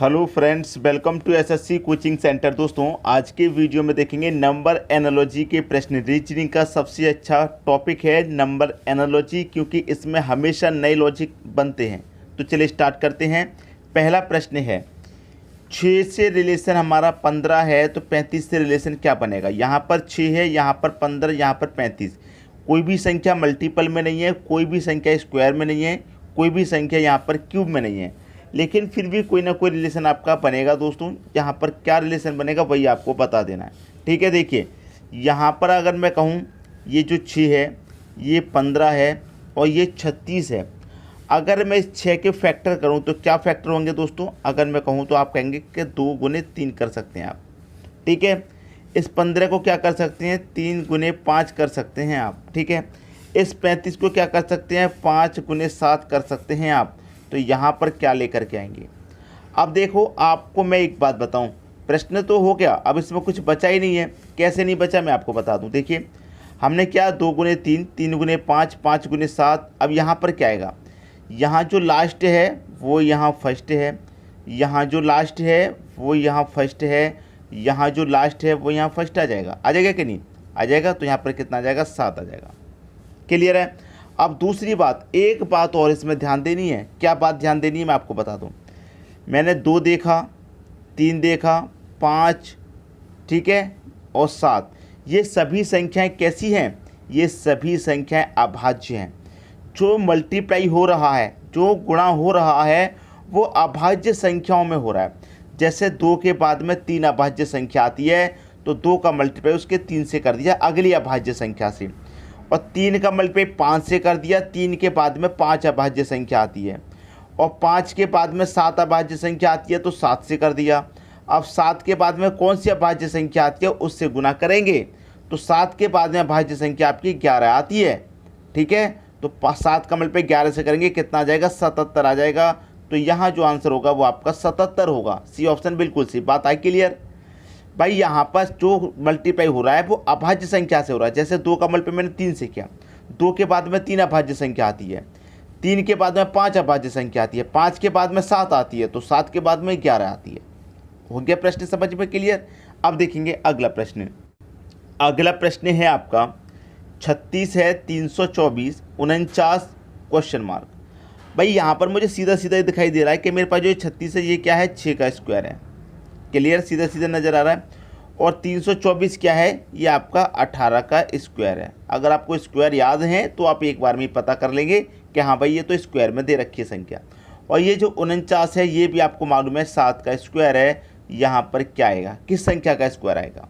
Hello friends, welcome to SSC coaching centre. दोस्तों, आज के वीडियो में देखेंगे नंबर एनालॉजी के प्रश्न। रीजनिंग का सबसे अच्छा टॉपिक है नंबर एनालॉजी, क्योंकि इसमें हमेशा नए लॉजिक बनते हैं। तो चलिए स्टार्ट करते हैं। पहला प्रश्न है, 6 से रिलेशन हमारा 15 है तो 35 से रिलेशन क्या बनेगा। यहाँ पर 6 है, यहाँ पर 15, यहाँ पर 35। कोई भी संख्या मल्टीपल में नहीं है, कोई भी संख्या स्क्वायर में नहीं है, कोई भी संख्या यहाँ पर क्यूब में नहीं है, लेकिन फिर भी कोई ना कोई रिलेशन आपका बनेगा। दोस्तों, यहाँ पर क्या रिलेशन बनेगा वही आपको बता देना है। ठीक है, देखिए यहाँ पर अगर मैं कहूँ ये जो 6 है, ये 15 है और ये 36 है। अगर मैं इस 6 के फैक्टर करूँ तो क्या फैक्टर होंगे दोस्तों। अगर मैं कहूँ तो आप कहेंगे कि 2 गुने 3 कर सकते हैं आप। ठीक है, इस 15 को क्या कर सकते हैं, 3 गुने 5 कर सकते हैं आप। ठीक है, इस 35 को क्या कर सकते हैं, 5 गुने 7 कर सकते हैं आप। तो यहाँ पर क्या लेकर के आएंगे। अब देखो, आपको मैं एक बात बताऊं, प्रश्न तो हो गया, अब इसमें कुछ बचा ही नहीं है। कैसे नहीं बचा मैं आपको बता दूं। देखिए हमने क्या 2 गुने 3, 3 गुने 5, 5 गुने 7। अब यहाँ पर क्या आएगा, यहाँ जो लास्ट है वो यहाँ फर्स्ट है, यहाँ जो लास्ट है वो यहाँ फर्स्ट है, यहाँ जो लास्ट है वो यहाँ फर्स्ट आ जाएगा। आ जाएगा कि नहीं आ जाएगा। तो यहाँ पर कितना आ जाएगा, 7 आ जाएगा। क्लियर है। अब दूसरी बात, एक बात और इसमें ध्यान देनी है। क्या बात ध्यान देनी है मैं आपको बता दूं। मैंने 2 देखा, 3 देखा, 5, ठीक है, और 7। ये सभी संख्याएं कैसी हैं, ये सभी संख्याएं अभाज्य हैं। जो मल्टीप्लाई हो रहा है, जो गुणा हो रहा है, वो अभाज्य संख्याओं में हो रहा है। जैसे 2 के बाद में 3 अभाज्य संख्या आती है तो 2 का मल्टीप्लाई उसके 3 से कर दिया अगली अभाज्य संख्या से, और 3 का मल्टीप्लाई 5 से कर दिया। 3 के बाद में 5 अभाज्य संख्या आती है, और 5 के बाद में 7 अभाज्य संख्या आती है तो 7 से कर दिया। अब 7 के बाद में कौन सी अभाज्य संख्या आती है, उससे गुना करेंगे। तो 7 के बाद में अभाज्य संख्या आपकी 11 आती है। ठीक है, तो 7 का मल्टीप्लाई 11 से करेंगे, कितना आ जाएगा, 77 आ जाएगा। तो यहाँ जो आंसर होगा वो आपका 77 होगा। सी ऑप्शन बिल्कुल सी। बात आई क्लियर भाई। यहाँ पर जो मल्टीप्लाई हो रहा है वो अभाज्य संख्या से हो रहा है। जैसे 2 का मल्टीप्लाई मैंने 3 से किया, 2 के बाद में 3 अभाज्य संख्या आती है, 3 के बाद में 5 अभाज्य संख्या आती है, 5 के बाद में 7 आती है, तो 7 के बाद में 11 आती है। हो गया प्रश्न समझ में क्लियर। अब देखेंगे अगला प्रश्न। अगला प्रश्न है आपका 36 है, 324, 49 क्वेश्चन मार्क। भाई यहाँ पर मुझे सीधा सीधा दिखाई दे रहा है कि मेरे पास जो 36 है ये क्या है, 6 का स्क्वायर है। क्लियर, सीधा सीधा नज़र आ रहा है। और 324 क्या है, ये आपका 18 का स्क्वायर है। अगर आपको स्क्वायर याद है तो आप एक बार में ही पता कर लेंगे कि हाँ भाई ये तो स्क्वायर में दे रखी है संख्या। और ये जो 49 है ये भी आपको मालूम है 7 का स्क्वायर है। यहाँ पर क्या आएगा, किस संख्या का स्क्वायर आएगा।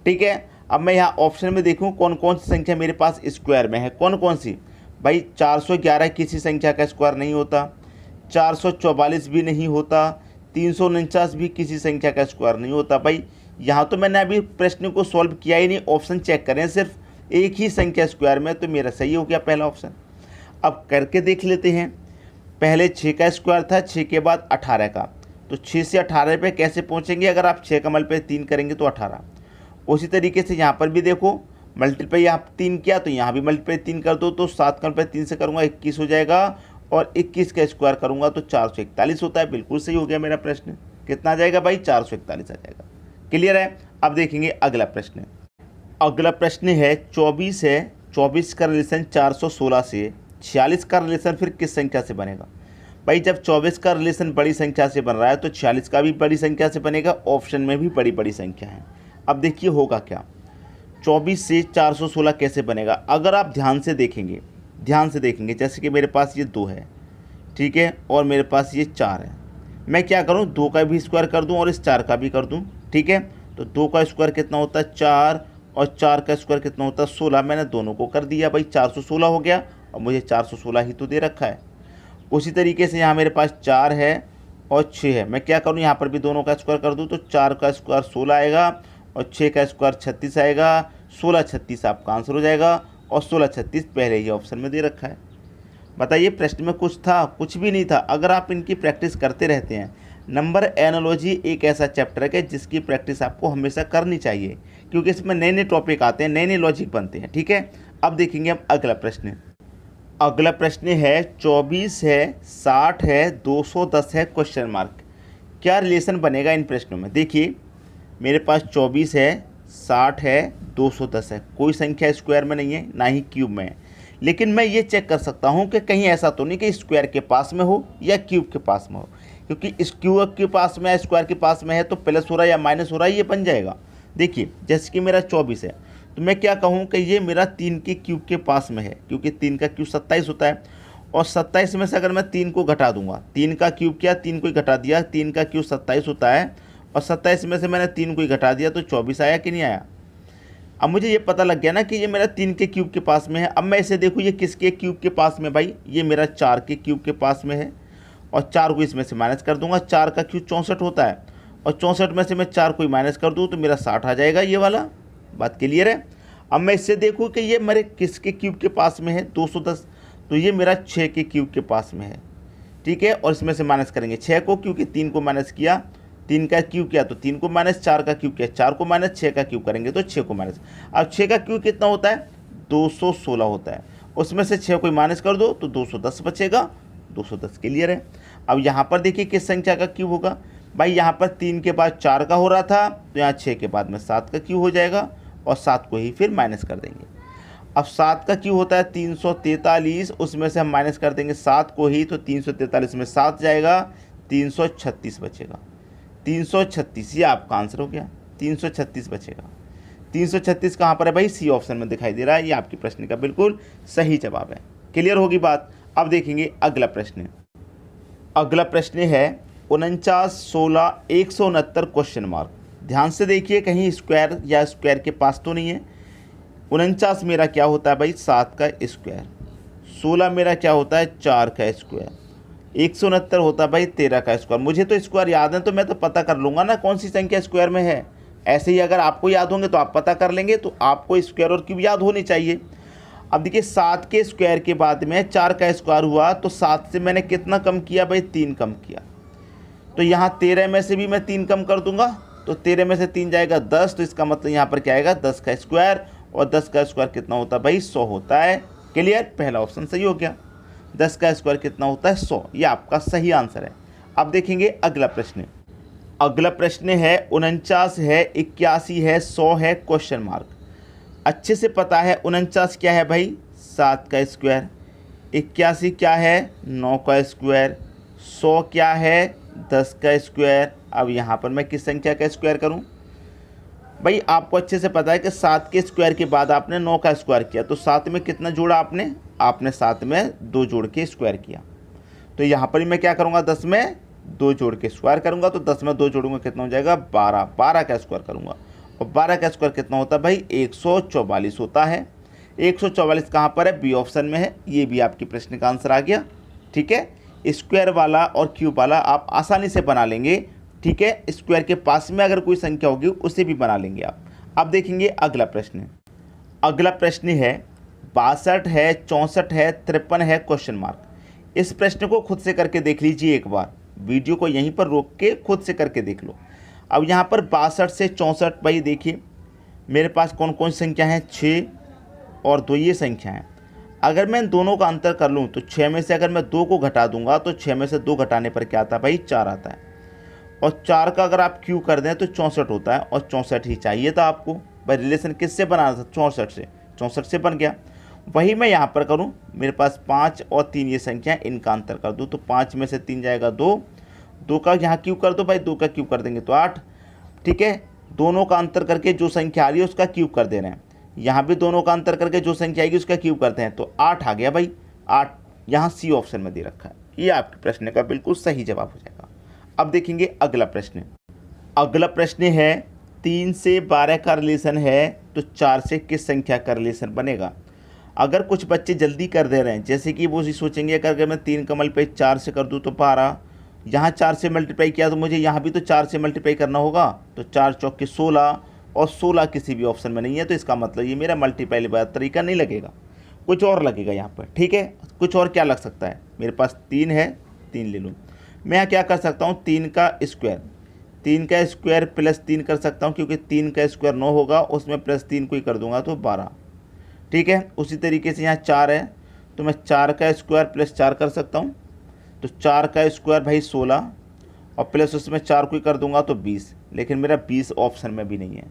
ठीक है, अब मैं यहाँ ऑप्शन में देखूँ कौन कौन सी संख्या मेरे पास स्क्वायर में है। कौन कौन सी भाई, 411 किसी संख्या का स्क्वायर नहीं होता, 444 भी नहीं होता, 349 भी किसी संख्या का स्क्वायर नहीं होता। भाई यहाँ तो मैंने अभी प्रश्न को सॉल्व किया ही नहीं, ऑप्शन चेक करें, सिर्फ एक ही संख्या स्क्वायर में, तो मेरा सही हो गया पहला ऑप्शन। अब करके देख लेते हैं। पहले 6 का स्क्वायर था, 6 के बाद 18 का, तो 6 से 18 पे कैसे पहुँचेंगे। अगर आप 6 का मल्टीप्लाई 3 करेंगे तो 18। उसी तरीके से यहाँ पर भी देखो, मल्टीप्लाई यहाँ 3 किया तो यहाँ भी मल्टीप्लाई 3 कर दो, तो 7 का मल्टीप्लाई 3 से करूँगा 21 हो जाएगा, और 21 का स्क्वायर करूंगा तो 441 होता है। बिल्कुल सही हो गया मेरा प्रश्न। कितना आ जाएगा भाई, 441 आ जाएगा। क्लियर है। अब देखेंगे अगला प्रश्न। अगला प्रश्न है 24 है, 24 का रिलेशन 416 से, 46 का रिलेशन फिर किस संख्या से बनेगा। भाई जब 24 का रिलेशन बड़ी संख्या से बन रहा है तो 46 का भी बड़ी संख्या से बनेगा। ऑप्शन में भी बड़ी बड़ी संख्या है। अब देखिए होगा क्या, 24 से 416 कैसे बनेगा। अगर आप ध्यान से देखेंगे, जैसे कि मेरे पास ये 2 है, ठीक है, और मेरे पास ये 4 है। मैं क्या करूँ, 2 का भी स्क्वायर कर दूँ और इस 4 का भी कर दूँ। ठीक है, तो 2 का स्क्वायर कितना होता है, 4, और 4 का स्क्वायर कितना होता है, 16। मैंने दोनों को कर दिया भाई, 416 हो गया, और मुझे 416 ही तो दे रखा है। उसी तरीके से यहाँ मेरे पास 4 है और 6 है। मैं क्या करूँ, यहाँ पर भी दोनों का स्क्वायर कर दूँ, तो 4 का स्क्वायर 16 आएगा और 6 का स्क्वायर 36 आएगा। 16 36 आपका आंसर हो जाएगा, और 16 36 पहले ही ऑप्शन में दे रखा है। बताइए प्रश्न में कुछ था, कुछ भी नहीं था। अगर आप इनकी प्रैक्टिस करते रहते हैं, नंबर एनालॉजी एक ऐसा चैप्टर है कि जिसकी प्रैक्टिस आपको हमेशा करनी चाहिए, क्योंकि इसमें नए नए टॉपिक आते हैं, नए नए लॉजिक बनते हैं। ठीक है, अब देखेंगे हम अगला प्रश्न। अगला प्रश्न है 24 है, 60 है, 210 है क्वेश्चन मार्क। क्या रिलेशन बनेगा इन प्रश्नों में। देखिए मेरे पास 24 है, 60 है, 210 है, कोई संख्या स्क्वायर में नहीं है ना ही क्यूब में है। लेकिन मैं ये चेक कर सकता हूँ कि कहीं ऐसा तो नहीं कि स्क्वायर के पास में हो या क्यूब के पास में हो, क्योंकि इस क्यूब के पास में है, स्क्वायर के पास में है तो प्लस हो रहा है या माइनस हो रहा है, ये बन जाएगा। देखिए जैसे कि मेरा 24 है तो मैं क्या कहूँ कि ये मेरा 3 के क्यूब के पास में है, क्योंकि 3 का क्यूब 27 होता है। और 27 में से अगर मैं 3 को घटा दूंगा, 3 का क्यूब क्या, 3 को ही घटा दिया, 3 का क्यूब 27 होता है और 27 में से मैंने 3 को ही घटा दिया तो 24 आया कि नहीं आया। अब मुझे ये पता लग गया ना कि ये मेरा 3 के क्यूब के पास में है। अब मैं इसे देखूँ ये किसके क्यूब के पास में, भाई ये मेरा 4 के क्यूब के पास में है और 4 को इसमें से माइनस कर दूंगा। 4 का क्यूब 64 होता है और 64 में से मैं 4 को ही माइनस कर दूँ तो मेरा 60 आ जाएगा। ये वाला बात क्लियर है। अब मैं इससे देखूँ कि ये मेरे किसके क्यूब के पास में है, 210, तो ये मेरा 6 के क्यूब के पास में है। ठीक है, और इसमें से माइनस करेंगे 6 को, क्योंकि 3 को माइनस किया, 3 का क्यूब किया तो 3 को माइनस, 4 का क्यूब किया 4 को माइनस, 6 का क्यूब करेंगे तो 6 को माइनस। अब 6 का क्यूब कितना होता है, 216 होता है, उसमें से 6 को माइनस कर दो तो 210 बचेगा। 210 क्लियर है। अब यहाँ पर देखिए किस संख्या का क्यूब होगा, भाई यहाँ पर 3 के बाद 4 का हो रहा था तो यहाँ 6 के बाद में 7 का क्यूब हो जाएगा और 7 को ही फिर माइनस कर देंगे। अब 7 का क्यूब होता है 343, उसमें से हम माइनस कर देंगे 7 को ही, तो 343 में 7 जाएगा, 336 बचेगा। 336 ये आपका आंसर हो गया, 336 बचेगा। 336 कहाँ पर है भाई, सी ऑप्शन में दिखाई दे रहा है। ये आपके प्रश्न का बिल्कुल सही जवाब है। क्लियर होगी बात। अब देखेंगे अगला प्रश्न। अगला प्रश्न है 49, 16, 169 क्वेश्चन मार्क। ध्यान से देखिए कहीं स्क्वायर या स्क्वायर के पास तो नहीं है। 49 मेरा क्या होता है भाई, 7 का स्क्वायर। 16 मेरा क्या होता है, 4 का स्क्वायर। 169 होता है भाई 13 का स्क्वायर। मुझे तो स्क्वायर याद है तो मैं तो पता कर लूँगा ना कौन सी संख्या स्क्वायर में है। ऐसे ही अगर आपको याद होंगे तो आप पता कर लेंगे, तो आपको स्क्वायर और क्यूब याद होनी चाहिए। अब देखिए 7 के स्क्वायर के बाद में 4 का स्क्वायर हुआ तो 7 से मैंने कितना कम किया भाई, 3 कम किया। तो यहाँ 13 में से भी मैं 3 कम कर दूंगा तो 13 में से 3 जाएगा 10, तो इसका मतलब यहाँ पर क्या आएगा 10 का स्क्वायर। और 10 का स्क्वायर कितना होता है भाई, 100 होता है। क्लियर, पहला ऑप्शन सही हो गया। 10 का स्क्वायर कितना होता है, 100। ये आपका सही आंसर है। अब देखेंगे अगला प्रश्न। अगला प्रश्न है 49 है, 81 है, 100 है क्वेश्चन मार्क। अच्छे से पता है 49 क्या है भाई, 7 का स्क्वायर। 81 क्या है, 9 का स्क्वायर। 100 क्या है, 10 का स्क्वायर। अब यहाँ पर मैं किस संख्या का स्क्वायर करूँ भाई, आपको अच्छे से पता है कि 7 के स्क्वायर के बाद आपने 9 का स्क्वायर किया तो 7 में कितना जोड़ा आपने 7 में 2 जोड़ के स्क्वायर किया। तो यहाँ पर ही मैं क्या करूँगा, 10 में 2 जोड़ के स्क्वायर करूँगा तो 10 में 2 जोड़ूंगा कितना हो जाएगा, 12। 12 का स्क्वायर करूँगा और 12 का स्क्वायर कितना होता है भाई, 144 होता है। 144 कहाँ पर है, बी ऑप्शन में है। ये भी आपके प्रश्न का आंसर आ गया। ठीक है, स्क्वायर वाला और क्यूब वाला आप आसानी से बना लेंगे। ठीक है, स्क्वायर के पास में अगर कोई संख्या होगी उसे भी बना लेंगे आप। अब देखेंगे अगला प्रश्न। अगला प्रश्न है 62 है, 64 है, 53 है क्वेश्चन मार्क। इस प्रश्न को खुद से करके देख लीजिए एक बार, वीडियो को यहीं पर रोक के खुद से करके देख लो। अब यहाँ पर 62 से 64, भाई देखिए मेरे पास कौन कौन सी संख्या है, 6 और 2 ये संख्या है। अगर मैं इन दोनों का अंतर कर लूँ तो 6 में से अगर मैं 2 को घटा दूंगा तो 6 में से 2 घटाने पर क्या आता है भाई, 4 आता है। और 4 का अगर आप क्यू कर दें तो 64 होता है और 64 ही चाहिए था आपको। भाई रिलेशन किससे बनाना था, 64 से। 64 से बन गया। वही मैं यहाँ पर करूँ, मेरे पास 5 और 3 ये संख्या है, इनका अंतर कर दूँ तो 5 में से 3 जाएगा 2। 2 का यहाँ क्यूब कर दो भाई, 2 का क्यूब कर देंगे तो 8। ठीक है, दोनों का अंतर करके जो संख्या आ रही है उसका क्यूब कर दे रहे हैं। यहाँ भी दोनों का अंतर करके जो संख्या आएगी उसका क्यूब करते हैं तो 8 आ गया भाई। 8 यहाँ सी ऑप्शन में दे रखा है। ये आपके प्रश्न का बिल्कुल सही जवाब हो जाएगा। अब देखेंगे अगला प्रश्न। अगला प्रश्न है 3 से 12 का रिलेशन है तो 4 से किस संख्या का रिलेशन बनेगा। अगर कुछ बच्चे जल्दी कर दे रहे हैं, जैसे कि वो सोचेंगे अगर मैं 3 का मल्टीप्लाई 4 से कर दूँ तो 12, यहाँ 4 से मल्टीप्लाई किया तो मुझे यहाँ भी तो 4 से मल्टीप्लाई करना होगा, तो 4 चौके 16 और 16 किसी भी ऑप्शन में नहीं है, तो इसका मतलब ये मेरा मल्टीप्लाई वाला तरीका नहीं लगेगा, कुछ और लगेगा यहाँ पर। ठीक है, कुछ और क्या लग सकता है, मेरे पास 3 है, 3 ले लूँ। मैं यहाँ क्या कर सकता हूँ, 3 का स्क्वायर प्लस 3 कर सकता हूँ, क्योंकि 3 का स्क्वायर 9 होगा, उसमें प्लस 3 को ही कर दूंगा तो 12। ठीक है, उसी तरीके से यहाँ 4 है तो मैं 4 का स्क्वायर प्लस 4 कर सकता हूँ, तो 4 का स्क्वायर भाई 16 और प्लस उसमें 4 को ही कर दूंगा तो 20, लेकिन मेरा 20 ऑप्शन में भी नहीं है।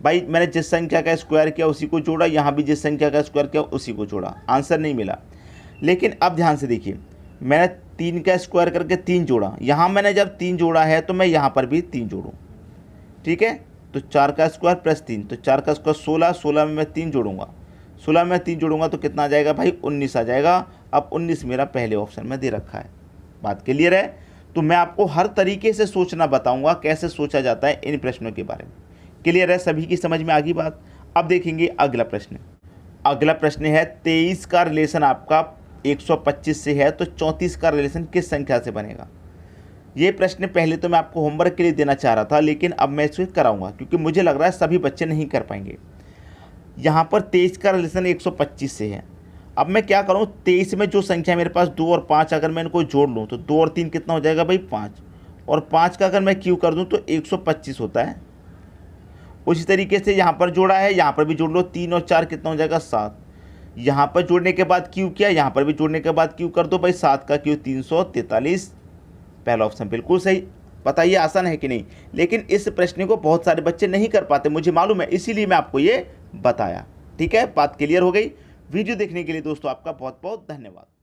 भाई मैंने जिस संख्या का स्क्वायर किया उसी को जोड़ा, यहाँ भी जिस संख्या का स्क्वायर किया उसी को जोड़ा, आंसर नहीं मिला। लेकिन अब ध्यान से देखिए, मैंने 3 का स्क्वायर करके 3 जोड़ा, यहाँ मैंने जब 3 जोड़ा है तो मैं यहाँ पर भी 3 जोड़ूँ, ठीक है। तो 4 का स्क्वायर प्लस 3, तो 4 का स्क्वायर 16, 16 में मैं 3 जोड़ूंगा, 16 में 3 जोड़ूंगा तो कितना आ जाएगा भाई 19 आ जाएगा। अब 19 मेरा पहले ऑप्शन में दे रखा है। बात क्लियर है। तो मैं आपको हर तरीके से सोचना बताऊंगा, कैसे सोचा जाता है इन प्रश्नों के बारे में। क्लियर है, सभी की समझ में आ गई बात। अब देखेंगे अगला प्रश्न। अगला प्रश्न है 23 का रिलेशन आपका 125 से है तो 34 का रिलेशन किस संख्या से बनेगा। ये प्रश्न पहले तो मैं आपको होमवर्क के लिए देना चाह रहा था, लेकिन अब मैं इसको कराऊंगा क्योंकि मुझे लग रहा है सभी बच्चे नहीं कर पाएंगे। यहाँ पर 23 का रिलेशन 125 से है। अब मैं क्या करूँ, 23 में जो संख्या मेरे पास 2 और 5 अगर मैं इनको जोड़ लूँ तो 2 और 3 कितना हो जाएगा भाई 5, और 5 का अगर मैं क्यू कर दूँ तो 125 होता है। उसी तरीके से यहाँ पर जोड़ा है, यहाँ पर भी जोड़ लो, 3 और 4 कितना हो जाएगा 7। यहाँ पर जोड़ने के बाद क्यू किया, यहाँ पर भी जोड़ने के बाद क्यू कर दो भाई, 7 का क्यू 343। पहला ऑप्शन बिल्कुल सही। बताइए आसान है कि नहीं। लेकिन इस प्रश्न को बहुत सारे बच्चे नहीं कर पाते, मुझे मालूम है, इसीलिए मैं आपको ये बताया। ठीक है, बात क्लियर हो गई। वीडियो देखने के लिए दोस्तों आपका बहुत बहुत धन्यवाद।